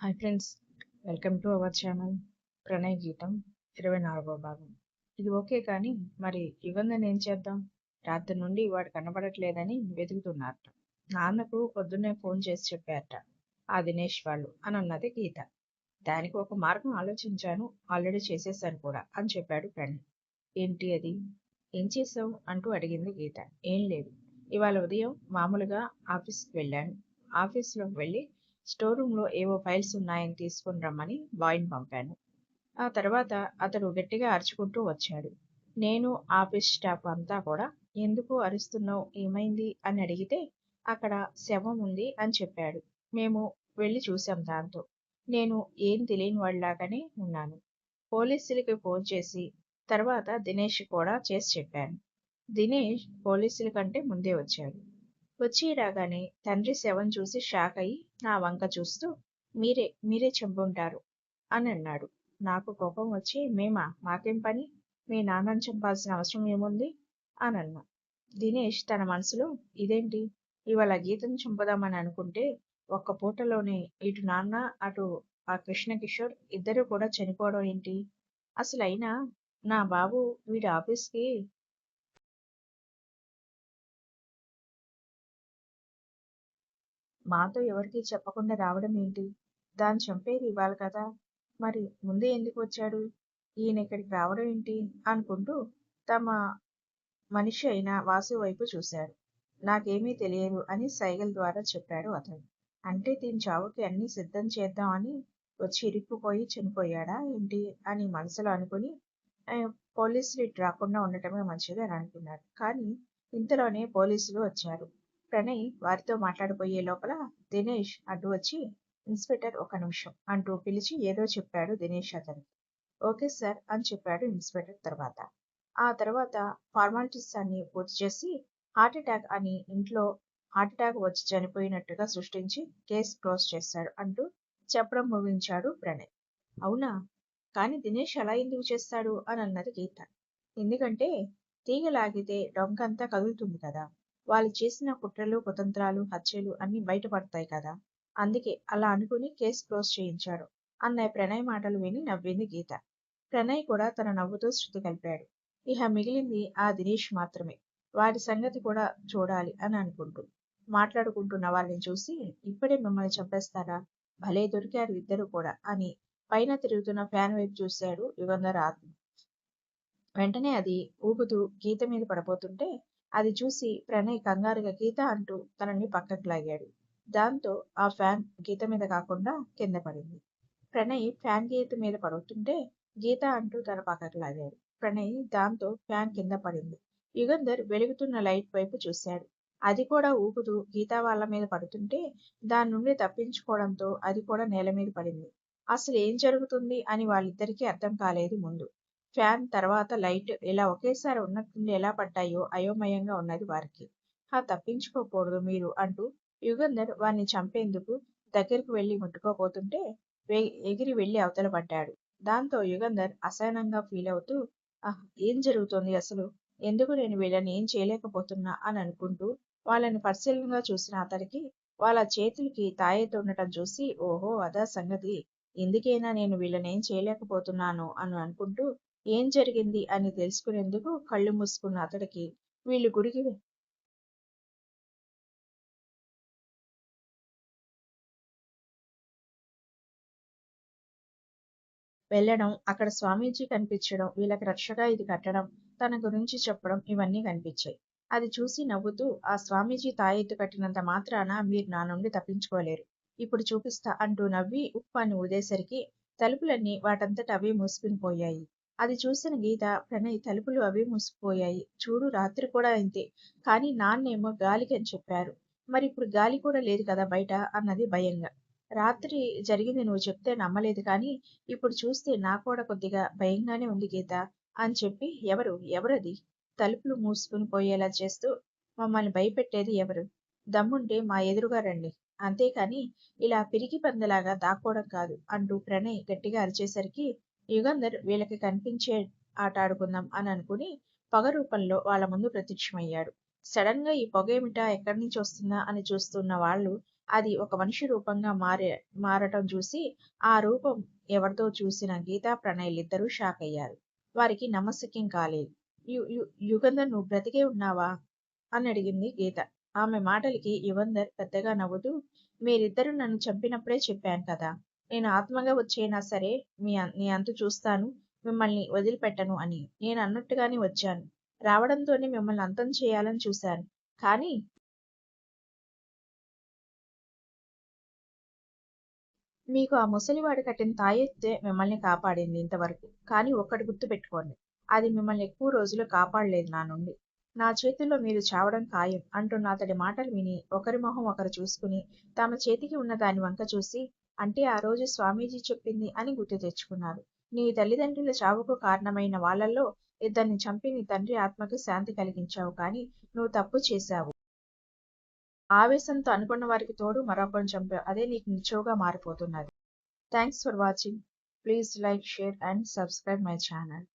Hi friends, welcome to our channel. Pranay గీతం 24వ భాగం. ఇది ఓకే కానీ మరి యుగంధన్ ఏం చేద్దాం? రాత్రి నుండి వాడు కనబడట్లేదని వెతుకుతున్నారట. నాన్నకు పొద్దున్నే ఫోన్ చేసి చెప్పారట ఆ దినేష్ వాళ్ళు అని అన్నది గీత. దానికి ఒక మార్గం ఆలోచించాను, ఆల్రెడీ చేసేసాను కూడా అని చెప్పాడు ప్రణయ్. ఏంటి అది? ఏం చేసావు అంటూ అడిగింది గీత. ఏం లేదు, ఇవాళ ఉదయం మామూలుగా ఆఫీస్కి వెళ్ళాను. ఆఫీస్లో వెళ్ళి స్టోర్ రూమ్లో ఏవో ఫైల్స్ ఉన్నాయని తీసుకుని రమ్మని బాయ్ని పంపాను. ఆ తర్వాత అతడు గట్టిగా అరుచుకుంటూ వచ్చాడు. నేను ఆఫీస్ స్టాఫ్ అంతా కూడా ఎందుకు అరుస్తున్నావు, ఏమైంది అని అడిగితే అక్కడ శవం ఉంది అని చెప్పాడు. మేము వెళ్ళి చూసాం. దాంతో నేను ఏం తెలియని వాళ్ళలాగానే ఉన్నాను. పోలీసులకి ఫోన్ చేసి తర్వాత దినేష్ కూడా చేసి చెప్పాను. దినేష్ పోలీసుల కంటే ముందే వచ్చాడు. వచ్చి రాగానే తండ్రి శవం చూసి షాక్ అయి నా వంక చూస్తూ మీరే చంపుంటారు అని అన్నాడు. నాకు కోపం వచ్చి మాకేం పని, మీ నాన్నని చంపాల్సిన అవసరం ఏముంది అని అన్నా. దినేష్ తన మనసులో ఇదేంటి, ఇవాళ గీతను చంపుదామని అనుకుంటే ఒక్క పూటలోనే ఇటు నాన్న అటు ఆ కృష్ణ కిషోర్ ఇద్దరు కూడా చనిపోవడం ఏంటి? అసలు అయినా నా బాబు వీడి ఆఫీస్కి మాతో ఎవరికీ చెప్పకుండా రావడం ఏంటి? దాన్ని చంపేది ఇవాళ కదా, మరి ముందే ఎందుకు వచ్చాడు? ఈయన ఇక్కడికి రావడం ఏంటి అనుకుంటూ తమ మనిషి అయిన వాసు వైపు చూశాడు. నాకేమీ తెలియదు అని సైగల ద్వారా చెప్పాడు అతను. అంటే దీని చావుకి అన్నీ సిద్ధం చేద్దాం అని వచ్చి ఇరుక్కుపోయి చనిపోయాడా ఏంటి అని మనసులో అనుకుని ఆ, పోలీసులు ఇటు రాకుండా ఉండటమే మంచిది అని అనుకున్నాడు. కానీ ఇంతలోనే పోలీసులు వచ్చారు. ప్రణయ్ వారితో మాట్లాడిపోయే లోపల దినేష్ అడ్డు వచ్చి ఇన్స్పెక్టర్ ఒక నిమిషం అంటూ పిలిచి ఏదో చెప్పాడు దినేష్ అతనికి. ఓకే సార్ అని చెప్పాడు ఇన్స్పెక్టర్. ఆ తర్వాత ఫార్మాలిటీస్ అన్ని పూర్తి చేసి హార్ట్ అటాక్ అని ఇంట్లో హార్ట్ అటాక్ వచ్చి చనిపోయినట్టుగా సృష్టించి కేసు క్లోజ్ చేశాడు అంటూ చెప్పడం ముగించాడు ప్రణయ్. అవునా, కానీ దినేష్ అలా ఎందుకు చేస్తాడు అని అన్నది గీత. ఎందుకంటే తీగ లాగితే డొంకంతా కదులుతుంది కదా, వాళ్ళు చేసిన కుట్రలు కుతంత్రాలు హత్యలు అన్ని బయటపడతాయి కదా, అందుకే అలా అనుకుని కేసు క్లోజ్ చేయించాడు అన్నయ్య ప్రణయ్ మాటలు విని నవ్వింది గీత. ప్రణయ్ కూడా తన నవ్వుతో శృతి కలిపాడు. ఇహ మిగిలింది ఆ దినేష్ మాత్రమే, వాడి సంగతి కూడా చూడాలి అని అనుకుంటూ మాట్లాడుకుంటున్న వాళ్ళని చూసి ఇప్పుడే మిమ్మల్ని చంపేస్తారా, భలే దొరికారు ఇద్దరు కూడా అని పైన తిరుగుతున్న ఫ్యాన్ వైపు చూశాడు యుగంధర్ ఆత్మ. వెంటనే అది ఊగుతూ గీత మీద పడబోతుంటే అది చూసి ప్రణయ్ కంగారుగా గీత అంటూ తనని పక్కకు లాగాడు. దాంతో ఆ ఫ్యాన్ గీత మీద కాకుండా కింద పడింది. ప్రణయ్ ఫ్యాన్ గీత మీద పడుతుంటే గీత అంటూ తన పక్కకు లాగాడు. ప్రణయ్ దాంతో ఫ్యాన్ కింద పడింది. యుగంధర్ వెలుగుతున్న లైట్ వైపు చూశాడు. అది కూడా ఊగుతూ గీత వాళ్ళ మీద పడుతుంటే దాని నుండి తప్పించుకోవడంతో అది కూడా నేల మీద పడింది. అసలు ఏం జరుగుతుంది అని వాళ్ళిద్దరికీ అర్థం కాలేదు ముందు. ఫ్యాన్ తర్వాత లైట్ ఇలా ఒకేసారి ఉన్నట్టుండి ఎలా పడ్డాయో అయోమయంగా ఉన్నది వారికి. తప్పించుకోకూడదు మీరు అంటూ యుగంధర్ వారిని చంపేందుకు దగ్గరకు వెళ్లి ముట్టుకోబోతుంటే ఎగిరి వెళ్లి అవతల పడ్డాడు. దాంతో యుగంధర్ అసహనంగా ఫీల్ అవుతూ ఏం జరుగుతోంది అసలు, ఎందుకు నేను వీళ్ళని ఏం చేయలేకపోతున్నా అని అనుకుంటూ వాళ్ళని పరిశీలనగా చూసిన అతనికి వాళ్ళ చేతులకి తాయెత్తు ఉండటం చూసి ఓహో అదా సంగతి, ఎందుకైనా నేను వీళ్ళని ఏం చేయలేకపోతున్నాను అని అనుకుంటూ ఏం జరిగింది అని తెలుసుకునేందుకు కళ్ళు మూసుకున్న అతడికి వీళ్ళు గుడికి వెళ్ళడం, అక్కడ స్వామీజీ కనిపించడం, వీళ్ళకి రక్షగా ఇది కట్టడం, తన గురించి చెప్పడం ఇవన్నీ కనిపించాయి. అది చూసి నవ్వుతూ ఆ స్వామీజీ తాయెత్తు కట్టినంత మాత్రాన మీరు నా నుండి తప్పించుకోలేరు, ఇప్పుడు చూపిస్తా అంటూ నవ్వి ఉప్పాన్ని ఊదేసరికి తలుపులన్నీ వాటంతట అవే మూసుకుని పోయాయి. అది చూసిన గీత ప్రణయ్ తలుపులు అవే మూసుకుపోయాయి, చూడు రాత్రి కూడా ఇంతే, కానీ నాన్నేమో గాలికి అని చెప్పారు, మరి ఇప్పుడు గాలి కూడా లేదు కదా బయట అన్నది భయంగా. రాత్రి జరిగింది నువ్వు చెప్తే నమ్మలేదు కానీ ఇప్పుడు చూస్తే నాకు కూడా కొద్దిగా భయంగానే ఉంది గీత అని చెప్పి ఎవరది తలుపులు మూసుకుని పోయేలా చేస్తూ మమ్మల్ని భయపెట్టేది ఎవరు, దమ్ముంటే మా ఎదురుగా రండి, అంతేకాని ఇలా పిరికి పందలాగా దాక్కోవడం కాదు అంటూ ప్రణయ్ గట్టిగా అరిచేసరికి యుగంధర్ వీళ్ళకి కనిపించే ఆట ఆడుకుందాం అని అనుకుని పొగ రూపంలో వాళ్ళ ముందు ప్రత్యక్షమయ్యాడు. సడన్ గా ఈ పొగ ఏమిటా, ఎక్కడి నుంచి వస్తుందా అని చూస్తున్న వాళ్ళు అది ఒక మనిషి రూపంగా మారటం చూసి ఆ రూపం ఎవరిదో చూసిన గీత ప్రణయ్లిద్దరూ షాక్ అయ్యారు. వారికి నమ్మశక్యం కాలేదు. యుగంధర్, నువ్వు బ్రతికే ఉన్నావా అని అడిగింది గీత. ఆమె మాటలకి యుగంధర్ పెద్దగా నవ్వుతూ, మీరిద్దరూ నన్ను చంపినప్పుడే చెప్పాను కదా, నేను ఆత్మగా వచ్చైనా సరే నీ అంతు చూస్తాను, మిమ్మల్ని వదిలిపెట్టను అని. నేను అన్నట్టుగానే వచ్చాను. రావడంతోనే మిమ్మల్ని అంతం చేయాలని చూశాను. కానీ మీకు ఆ ముసలివాడు కట్టిన తాయెత్తే మిమ్మల్ని కాపాడింది ఇంతవరకు. కానీ ఒక్కటి గుర్తుపెట్టుకోండి, అది మిమ్మల్ని ఎక్కువ రోజులు కాపాడలేదు నా నుండి. నా చేతుల్లో మీరు చావడం ఖాయం అంటున్న అతడి మాటలు విని ఒకరి మొహం ఒకరు చూసుకుని తమ చేతికి ఉన్న దాని వంక చూసి, అంటే ఆ రోజు స్వామీజీ చెప్పింది అని గుర్తు తెచ్చుకున్నారు. నీ తల్లిదండ్రుల చావుకు కారణమైన వాళ్ళల్లో ఇద్దరిని చంపి నీ తండ్రి ఆత్మకు శాంతి కలిగించావు. కానీ నువ్వు తప్పు చేశావు. ఆవేశంతో అనుకున్న వారికి తోడు మరొకరిని చంపావు. అదే నీకు నిత్యంగా మారిపోతున్నది. Thanks for watching. Please like, share and subscribe my channel.